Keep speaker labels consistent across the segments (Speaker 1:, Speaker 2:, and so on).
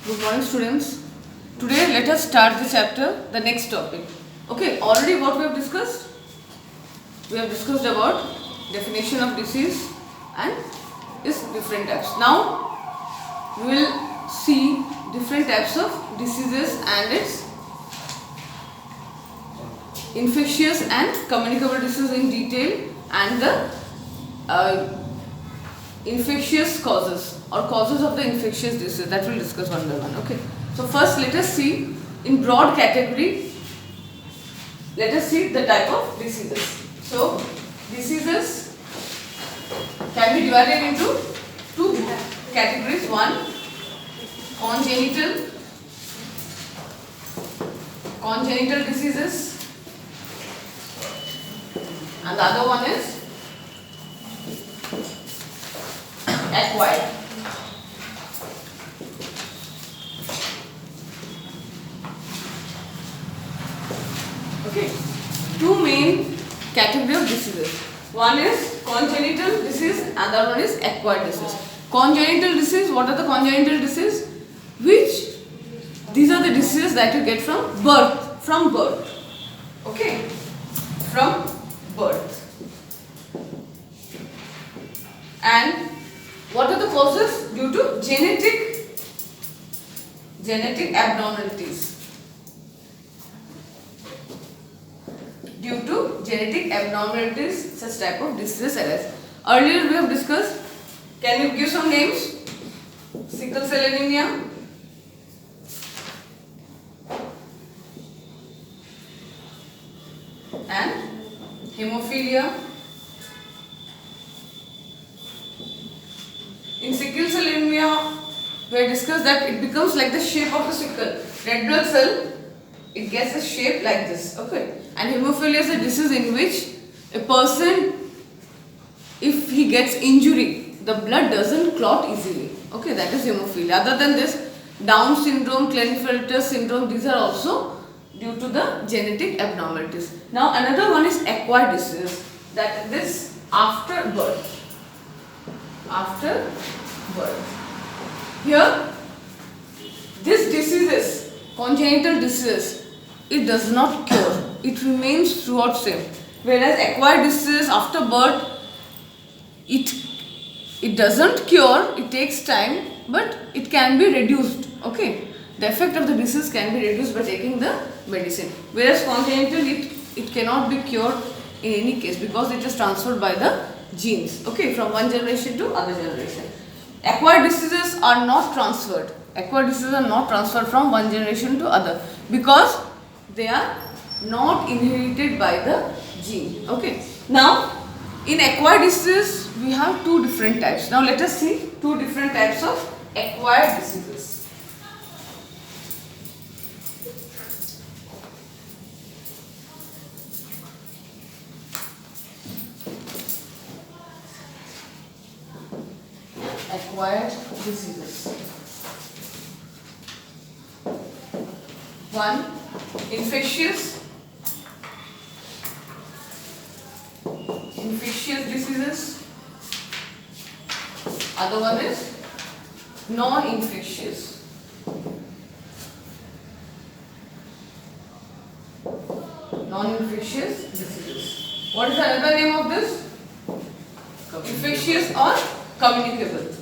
Speaker 1: Good morning, students. Today let us start the chapter, the next topic. Okay, already what we have discussed? We have discussed about definition of disease and its different types. Now we will see different types of diseases and its infectious and communicable disease in detail, and the infectious causes or causes of the infectious disease, that we'll discuss one by one. Okay, so first let us see in broad category, let us see the type of diseases. So diseases can be divided into two categories. One, congenital diseases, and the other one is acquired. Okay, two main category of diseases. One is congenital disease and other one is acquired disease. Congenital disease, what are the congenital disease? These are the diseases that you get from birth. Okay, from birth. And what are the causes? Due to genetic abnormalities. Due to genetic abnormalities, such type of diseases arise. Earlier we have discussed. Can you give some names? Sickle cell anemia, and hemophilia. In sickle cell anemia, we have discussed that it becomes like the shape of a sickle. Red blood cell, it gets a shape like this. Okay. And hemophilia is a disease in which a person, if he gets injury, the blood doesn't clot easily. Okay, that is hemophilia. Other than this, Down syndrome, Klinefelter syndrome, these are also due to the genetic abnormalities. Now another one is acquired disease, that this after birth. After birth. Here, this diseases, congenital diseases, it does not cure. It remains throughout same. Whereas acquired disease after birth, it doesn't cure, it takes time, but it can be reduced. Okay, the effect of the disease can be reduced by taking the medicine. Whereas congenital, it cannot be cured in any case because it is transferred by the genes. Okay, from one generation to other generation. Acquired diseases are not transferred. Acquired diseases are not transferred from one generation to other because they are not inherited by the gene. Okay. Now, in acquired diseases, we have two different types. Now, let us see two different types of acquired diseases. Acquired diseases. One, infectious diseases. Other one is non-infectious. Non-infectious diseases. What is another name of this? Infectious or communicable.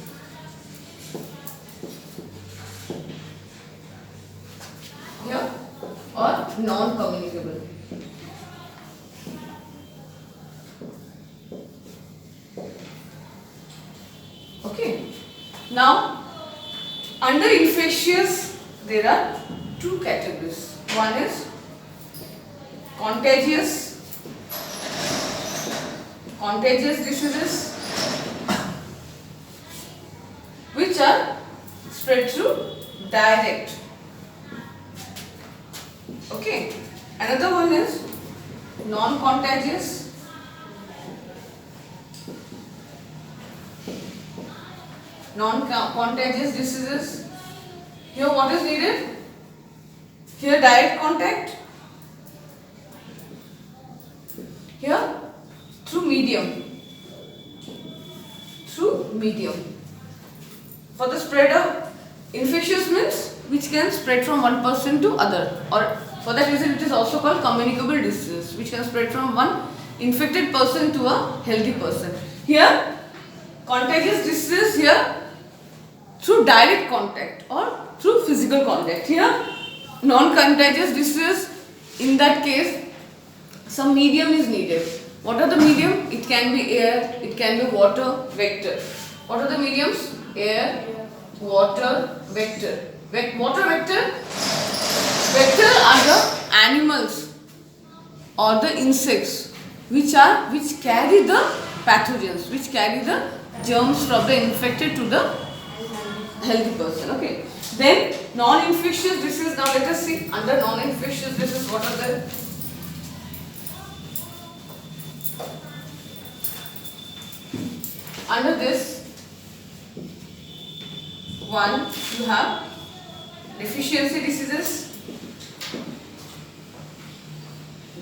Speaker 1: Here, or non-communicable. Okay. Now, under infectious, there are two categories. One is contagious diseases, which are spread through direct. Okay. Another one is non-contagious. Non-contagious diseases. Here what is needed? Here direct contact. Here through medium. For the spread of infectious means which can spread from one person to other, or for that reason it is also called communicable diseases, which can spread from one infected person to a healthy person. Here, contagious diseases here through direct contact or through physical contact. Here, non-contagious diseases, in that case, some medium is needed. What are the medium? It can be air, it can be water, vector. What are the mediums? Air, water, vector. Water, vector. Vector are the animals or the insects which carry the pathogens, which carry the germs from the infected to the healthy person. Okay. Then non-infectious disease. Now let us see under non-infectious disease what are the. Under this one you have deficiency diseases.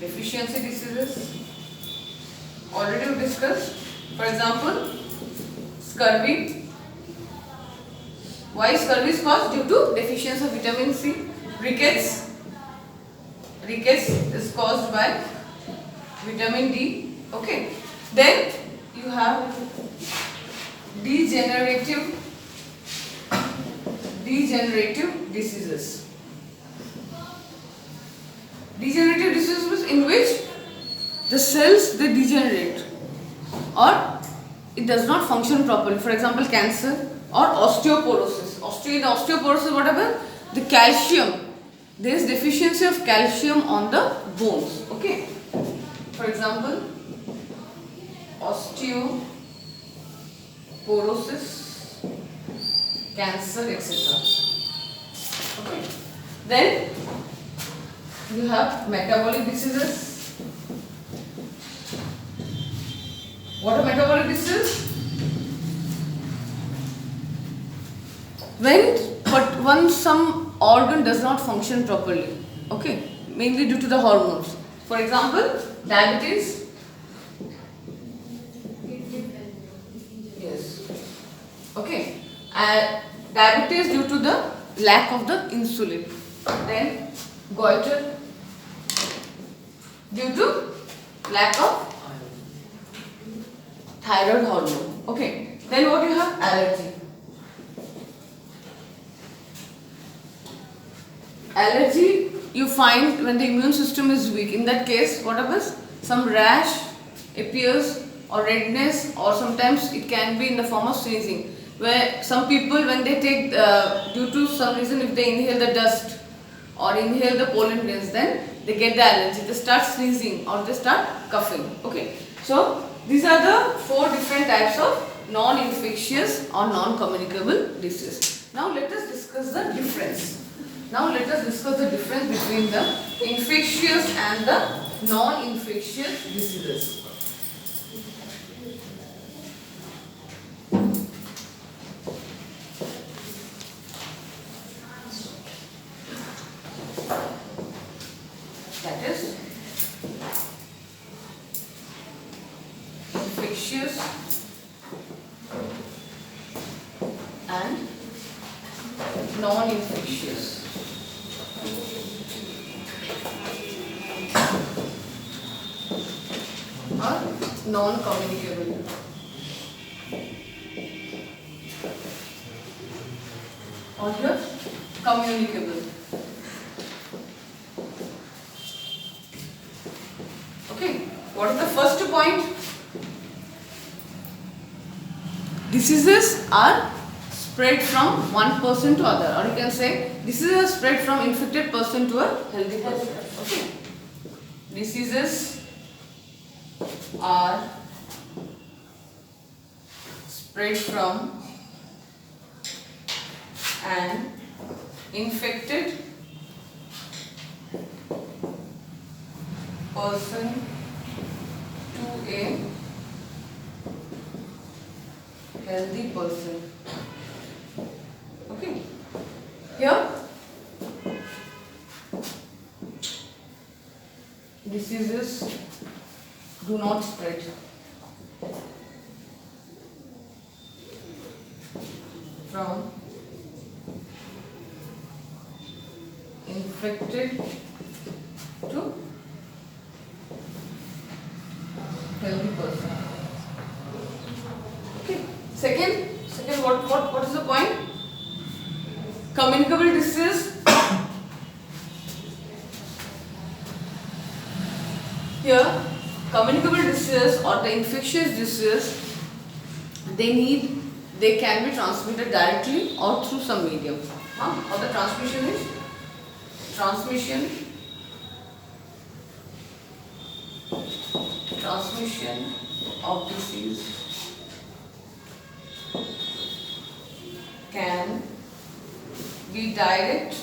Speaker 1: Deficiency diseases already we discussed. For example, scurvy. Why scurvy is caused? Due to deficiency of vitamin C. Rickets. Rickets is caused by vitamin D. Okay. Then you have degenerative diseases. Degenerative diseases in which the cells they degenerate or it does not function properly. For example, cancer or osteoporosis. In osteoporosis, what happens? The calcium. There is deficiency of calcium on the bones. Okay. For example, osteoporosis, cancer, etc. Okay. Then you have metabolic diseases. What are metabolic diseases? When some organ does not function properly, okay, mainly due to the hormones. For example, diabetes. Yes. Okay. Diabetes due to the lack of the insulin. Then goiter due to lack of thyroid hormone. Okay. Then what you have? Allergy. Allergy you find when the immune system is weak. In that case, what happens? Some rash appears or redness, or sometimes it can be in the form of sneezing. Where some people when they take due to some reason if they inhale the dust or inhale the pollen grains, then they get the allergy. They start sneezing or they start coughing. Okay. So these are the 4 different types of non-infectious or non-communicable disease. Now let us discuss the difference. Between the infectious and the non-infectious diseases. That is infectious and non-infectious. Or non-communicable. Or here communicable. Okay, what is the first point? Diseases are spread from one person to other, or you can say diseases are spread from infected person to a healthy person. Okay, diseases are spread from an infected person to a healthy person. Okay. Here diseases do not spread. From affected to healthy person. Okay. Second, what is the point? Communicable disease. Here, communicable disease or the infectious disease, they can be transmitted directly or through some medium. Or the transmission is transmission of disease can be direct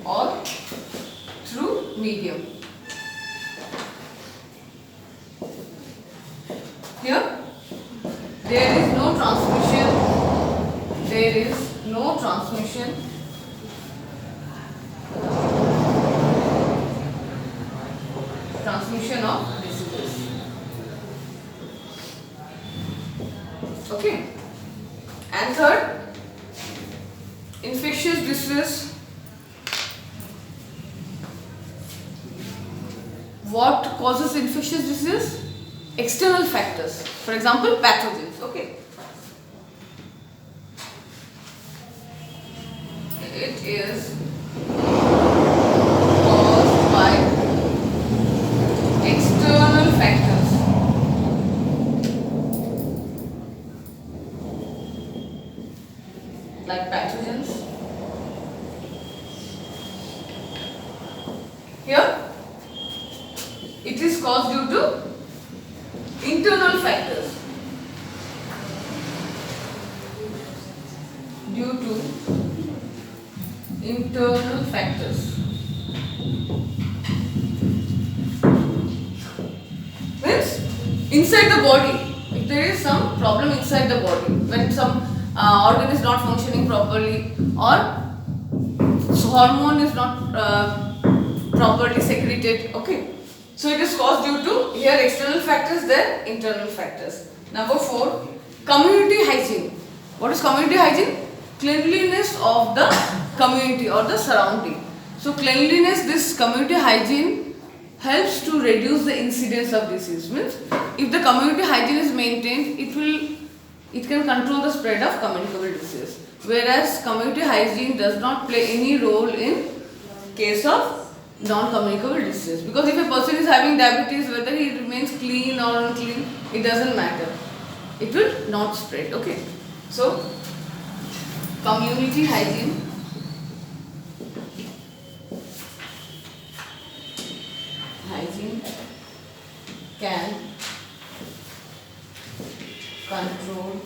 Speaker 1: or through medium. Here, there is no transmission of diseases. Okay. And third, infectious disease. What causes infectious disease? External factors. For example, pathogens. Okay. It is caused by external factors. Like pathogens. Here, it is caused due to internal factors. Due to internal factors. Means inside the body. If there is some problem inside the body, when some organ is not functioning properly or hormone is not properly secreted. Okay. So it is caused due to here external factors, there internal factors. Number 4, community hygiene. What is community hygiene? Cleanliness of the community or the surrounding. So cleanliness, this community hygiene helps to reduce the incidence of disease. Means if the community hygiene is maintained, it can control the spread of communicable disease. Whereas community hygiene does not play any role in case of non-communicable disease, because if a person is having diabetes, whether he remains clean or unclean, it doesn't matter. It will not spread. Okay. So community hygiene can control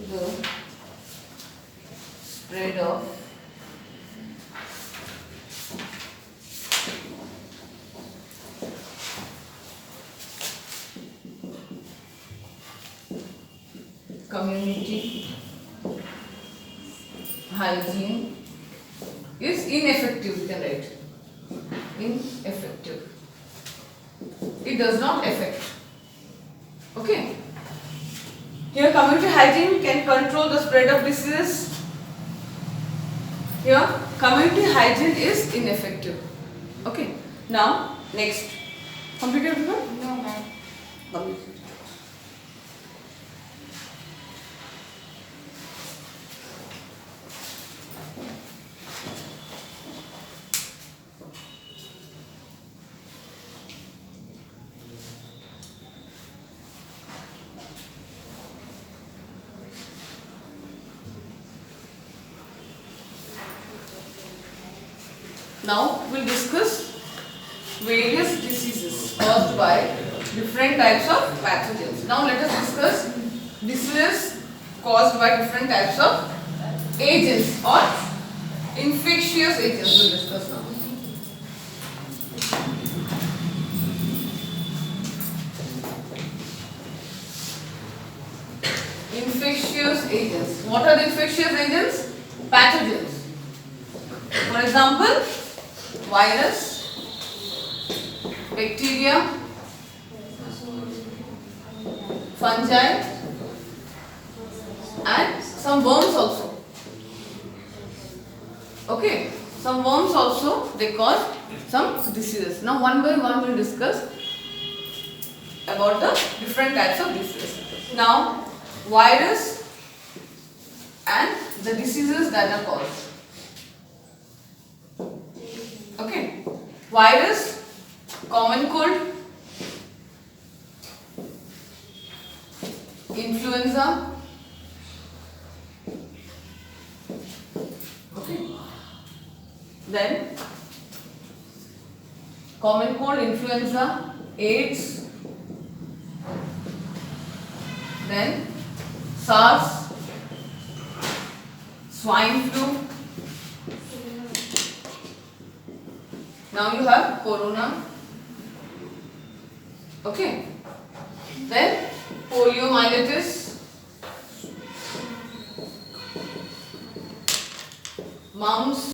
Speaker 1: the spread of community hygiene is ineffective. You can write ineffective. It does not affect. Okay. Here community hygiene can control the spread of diseases. Here community hygiene is ineffective. Okay. Now next. Completed everyone?
Speaker 2: No, ma'am.
Speaker 1: Completed. Now we'll discuss various diseases caused by different types of pathogens. Now let us discuss diseases caused by different types of agents or infectious agents. We'll discuss now. Infectious agents. What are the infectious agents? Pathogens. For example, virus, bacteria, fungi, and some worms also. Okay, some worms also, they cause some diseases. Now one by one we'll discuss about the different types of diseases. Now virus and the diseases that are caused. Okay, virus, common cold, influenza. Okay, then common cold, influenza, AIDS, then SARS, swine flu. Now you have corona. Okay, then poliomyelitis, mumps.